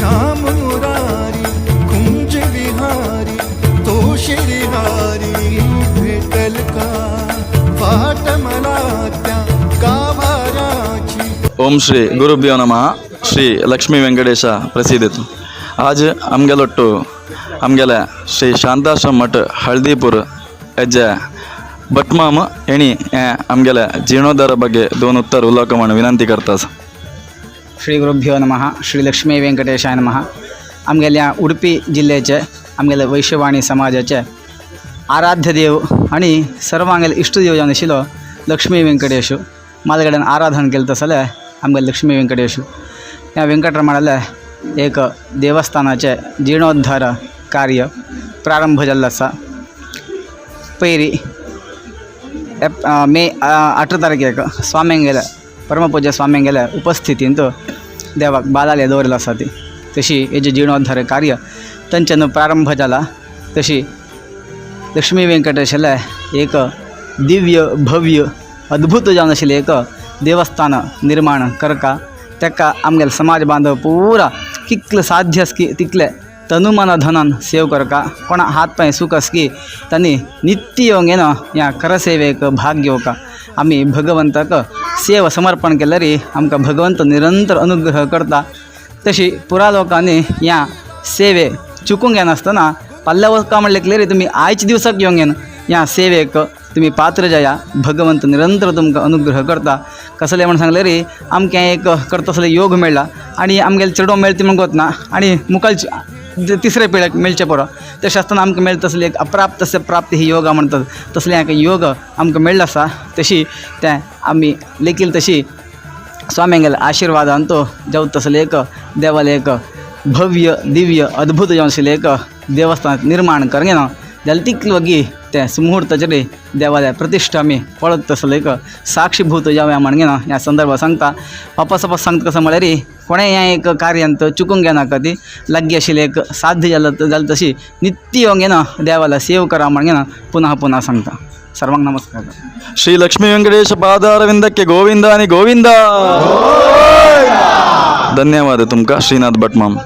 श्याम मुरारी कुंज विहारी तो श्रीहारी भेटल का वाट मला त्या गाभाराची. ओम श्री गुरुभ्यो नमः. श्री लक्ष्मी वेंकटेश प्रसिद्ध. आज आमगेलोट्टू आमगेले श्री शांताश्रम मठ हळदीपूर हेजे भटमाम हेणी आमगेले जीर्णोद्धारा ಬಗ್ಗೆ दोन उत्तर उलोवंक म्हणून विनंती करतास. श्री गुरुभ्यो नमः. श्री लक्ष्मी वेंकटेशाय नमः. आमगेल्या उडपी जिल्ह्याचे आमगेले वैश्यवाणी समाजाचे आराध्य देव आणि सर्वांगेले इष्टदेव जावन आशिल्लो लक्ष्मी वेंकटेशू मालगड्यान आराधन केलें तसले आमगेले लक्ष्मी वेंकटेशू. ह्या वेंकटरमणाले एक देवस्थानाचे जीर्णोद्धार कार्य प्रारंभ जाल्लो आसा. पयरी मे 18 तारखेक स्वाम्यांगेले परमपूज्य स्वाम्यांगेले उपस्थितींत देवाक बालाले दवरलेलो आसा ती. तशी हेजे जीर्णोद्धार कार्य तांच्यान प्रारंभ जाला. तशी लक्ष्मी वेंकटेशाले एक दिव्य भव्य अद्भुत जावन आशिल्लें एक देवस्थान निर्माण करका तेका आमगेले समाज बांधव पुरा कितले साध्य आसकी तितले तनुमन धनान सेव करका. कोणा हात पांय सुख आसकी तांणी नित्य येवंक येना ह्या करसेवेक भाग घेवका. आमी भगवंताक सेव समर्पण केल्यार आमकां भगवंत निरंतर अनुग्रह करता. तशी पुरा लोकांनी ह्या सेवे चुकूंक येनासतना पाल्ल्या वचका म्हणलें तुमी आयच्या दिवसाक येवंक येना ह्या सेवेक तुमी पात्र जाया. भगवंत निरंतर तुमकां अनुग्रह करता. कसलें म्हण सांगलें रे आमकां एक करता तसले योग मेळ्ळा आनी आमगेले चेडो मेळटा म्हणून वतना आनी मुखाल तिसरे पिळेक मेळचें पडो तशें आसतना आमकां मेळटा तसले एक अप्राप्त से प्राप्त ही योगा म्हणटात तसले हाका योग आमकां मेळ्ळो आसा. तशी तें आमी लेगीत तशी स्वाम्यांगेले आशिर्वादान तो जावं तसलें एक देवालें एक भव्य दिव्य अद्भुत जावन आशिल्लें एक देवस्थान निर्माण करूंक ना जाल्यार तितले वगी ते सुमुहूर्ताचेर देवाल्या प्रतिश्ठा आमी पळत तसलें एक साक्षीभूत जावया म्हणून घेना ह्या संदर्भात सांगता. वापस सांगता कसं म्हळ्यार कोणें ह्या एक कार्यांत चुकूंक घेनाका ती लागीं आशिल्लें एक साध्य जाल्यार तशी नित्य येवंक घेना देवाला सेव करा म्हणून घेना पुनः पुनः सांगता. सर्वांक नमस्कार. श्री लक्ष्मी वेंकटेश पादारविंदಕ್ಕೆ ಗೋವಿಂದ आणि गोविंदा. धन्यवाद तुमका श्रीनाथ भटमाम.